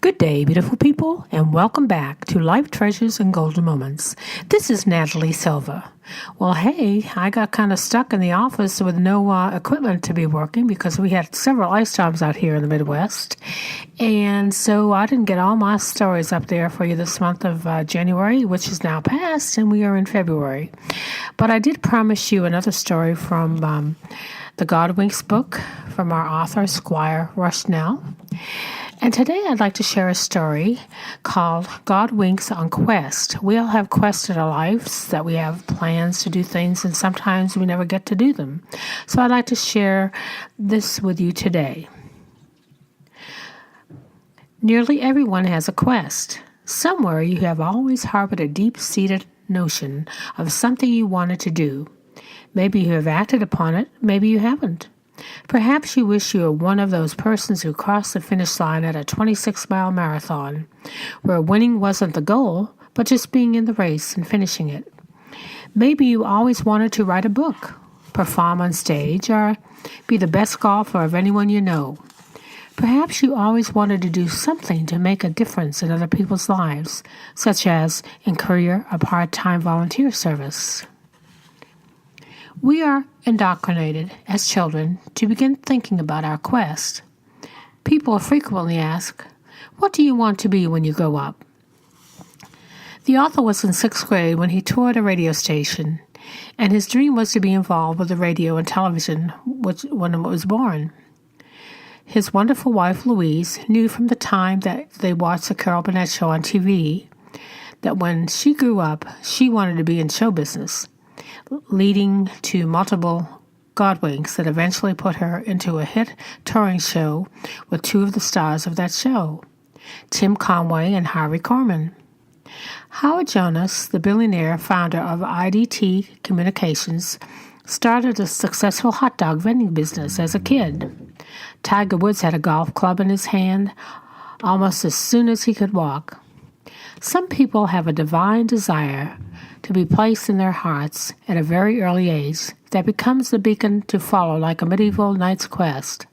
Good day, beautiful people, and welcome back to Life Treasures and Golden Moments. This is Natalie Silva. Well, hey, I got kind of stuck in the office with no equipment to be working because we had several ice storms out here in the Midwest. And so I didn't get all my stories up there for you this month of January, which is now past, and we are in February. But I did promise you another story from the God Winks book from our author, Squire Rushnell. And today I'd like to share a story called God Winks on Quest. We all have quests in our lives that we have plans to do things, and sometimes we never get to do them. So I'd like to share this with you today. Nearly everyone has a quest. Somewhere you have always harbored a deep-seated notion of something you wanted to do. Maybe you have acted upon it, maybe you haven't. Perhaps you wish you were one of those persons who crossed the finish line at a 26-mile marathon, where winning wasn't the goal, but just being in the race and finishing it. Maybe you always wanted to write a book, perform on stage, or be the best golfer of anyone you know. Perhaps you always wanted to do something to make a difference in other people's lives, such as in career or part-time volunteer service. We are indoctrinated as children to begin thinking about our quest. People frequently ask, "What do you want to be when you grow up?" The author was in 6th grade when he toured a radio station, and his dream was to be involved with the radio and television when it was born. His wonderful wife, Louise, knew from the time that they watched the Carol Burnett show on TV that when she grew up, she wanted to be in show business, leading to multiple God Winks that eventually put her into a hit touring show with two of the stars of that show, Tim Conway and Harvey Korman. Howard Jonas, the billionaire founder of IDT Communications, started a successful hot dog vending business as a kid. Tiger Woods had a golf club in his hand almost as soon as he could walk. Some people have a divine desire to be placed in their hearts at a very early age that becomes the beacon to follow like a medieval knight's quest.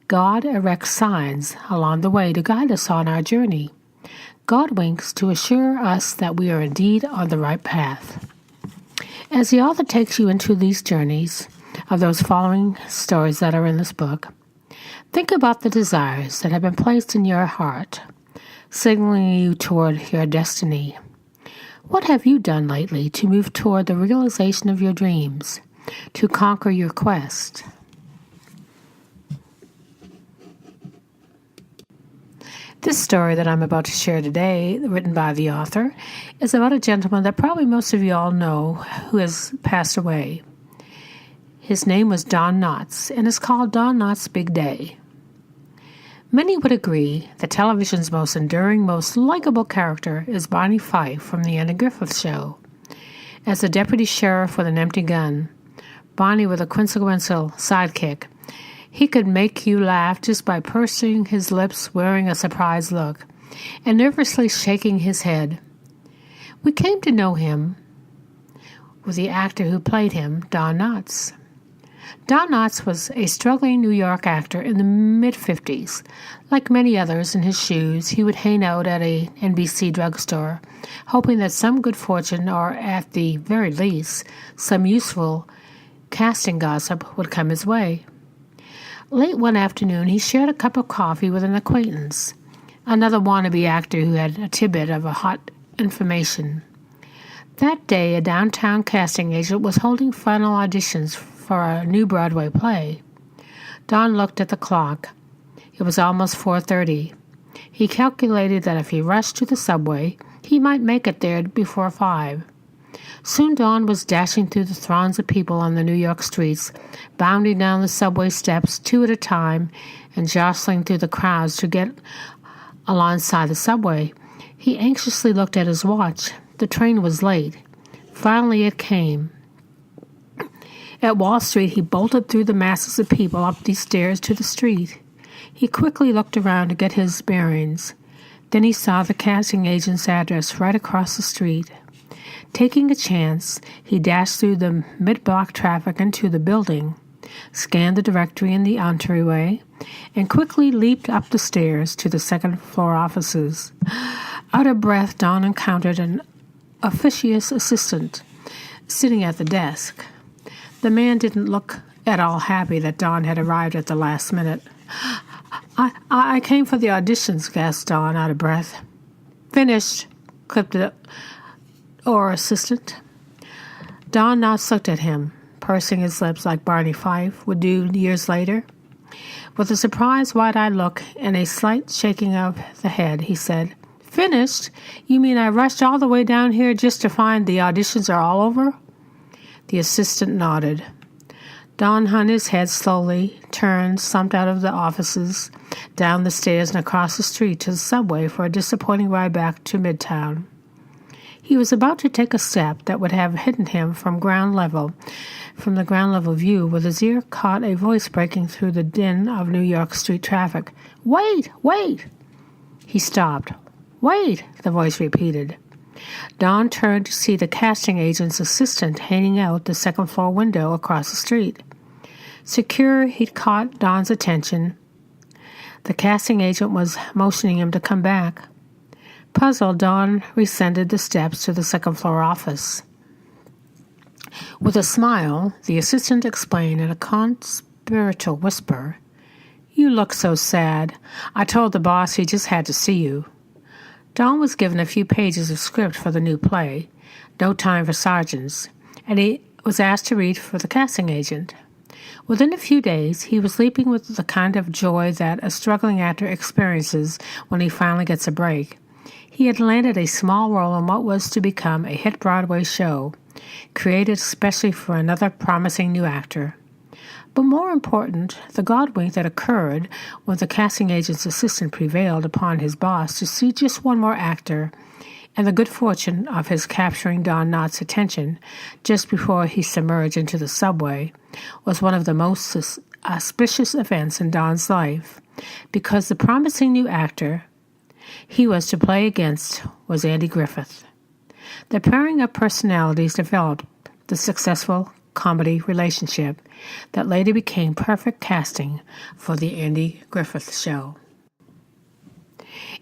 God erects signs along the way to guide us on our journey. God winks to assure us that we are indeed on the right path. As the author takes you into these journeys of those following stories that are in this book, think about the desires that have been placed in your heart, signaling you toward your destiny. What have you done lately to move toward the realization of your dreams, to conquer your quest? This story that I'm about to share today, written by the author, is about a gentleman that probably most of you all know who has passed away. His name was Don Knotts, and is called Don Knotts' Big Day. Many would agree that television's most enduring, most likable character is Barney Fife from The Andy Griffith Show. As a deputy sheriff with an empty gun, Barney with a consequential sidekick, he could make you laugh just by pursing his lips, wearing a surprised look, and nervously shaking his head. We came to know him with the actor who played him, Don Knotts. Don Knotts was a struggling New York actor in the mid-50s. Like many others in his shoes, he would hang out at a NBC drugstore, hoping that some good fortune, or at the very least, some useful casting gossip would come his way. Late one afternoon, he shared a cup of coffee with an acquaintance, another wannabe actor who had a tidbit of a hot information. That day, a downtown casting agent was holding final auditions for a new Broadway play. Don looked at the clock. It was almost 4:30. He calculated that if he rushed to the subway, he might make it there before 5. Soon Don was dashing through the throngs of people on the New York streets, bounding down the subway steps 2 at a time, and jostling through the crowds to get alongside the subway. He anxiously looked at his watch. The train was late. Finally it came. At Wall Street, he bolted through the masses of people up these stairs to the street. He quickly looked around to get his bearings. Then he saw the casting agent's address right across the street. Taking a chance, he dashed through the mid-block traffic into the building, scanned the directory in the entryway, and quickly leaped up the stairs to the second-floor offices. Out of breath, Dawn encountered an officious assistant sitting at the desk. The man didn't look at all happy that Dawn had arrived at the last minute. I came for the auditions, gasped Dawn, out of breath. Finished, clipped the assistant. Dawn now looked at him, pursing his lips like Barney Fife would do years later. With a surprised, wide-eyed look and a slight shaking of the head, he said, Finished? You mean I rushed all the way down here just to find the auditions are all over? The assistant nodded. Dawn hung his head slowly, turned, slumped out of the offices, down the stairs and across the street to the subway for a disappointing ride back to Midtown. He was about to take a step that would have hidden him from the ground level view, when his ear caught a voice breaking through the din of New York street traffic. Wait! Wait! He stopped. Wait! The voice repeated. Dawn turned to see the casting agent's assistant hanging out the second-floor window across the street. Secure, he'd caught Dawn's attention. The casting agent was motioning him to come back. Puzzled, Dawn descended the steps to the second-floor office. With a smile, the assistant explained in a conspiratorial whisper, You look so sad. I told the boss he just had to see you. Dawn was given a few pages of script for the new play, No Time for Sergeants, and he was asked to read for the casting agent. Within a few days, he was leaping with the kind of joy that a struggling actor experiences when he finally gets a break. He had landed a small role in what was to become a hit Broadway show, created especially for another promising new actor. But more important, the God-wink that occurred when the casting agent's assistant prevailed upon his boss to see just one more actor, and the good fortune of his capturing Dawn Knott's attention just before he submerged into the subway, was one of the most auspicious events in Dawn's life, because the promising new actor he was to play against was Andy Griffith. The pairing of personalities developed the successful comedy relationship that later became perfect casting for the Andy Griffith Show.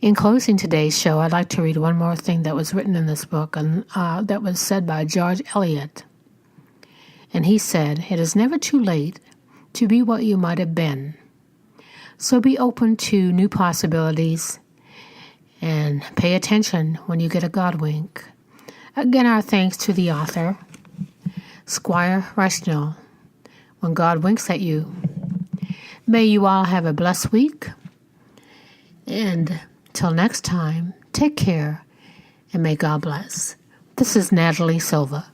In closing today's show, I'd like to read one more thing that was written in this book, and that was said by George Eliot. And he said, It is never too late to be what you might have been. So be open to new possibilities and pay attention when you get a God wink. Again, our thanks to the author, Squire Rushnell, When God Winks at You. May you all have a blessed week. And till next time, take care and may God bless. This is Natalie Silva.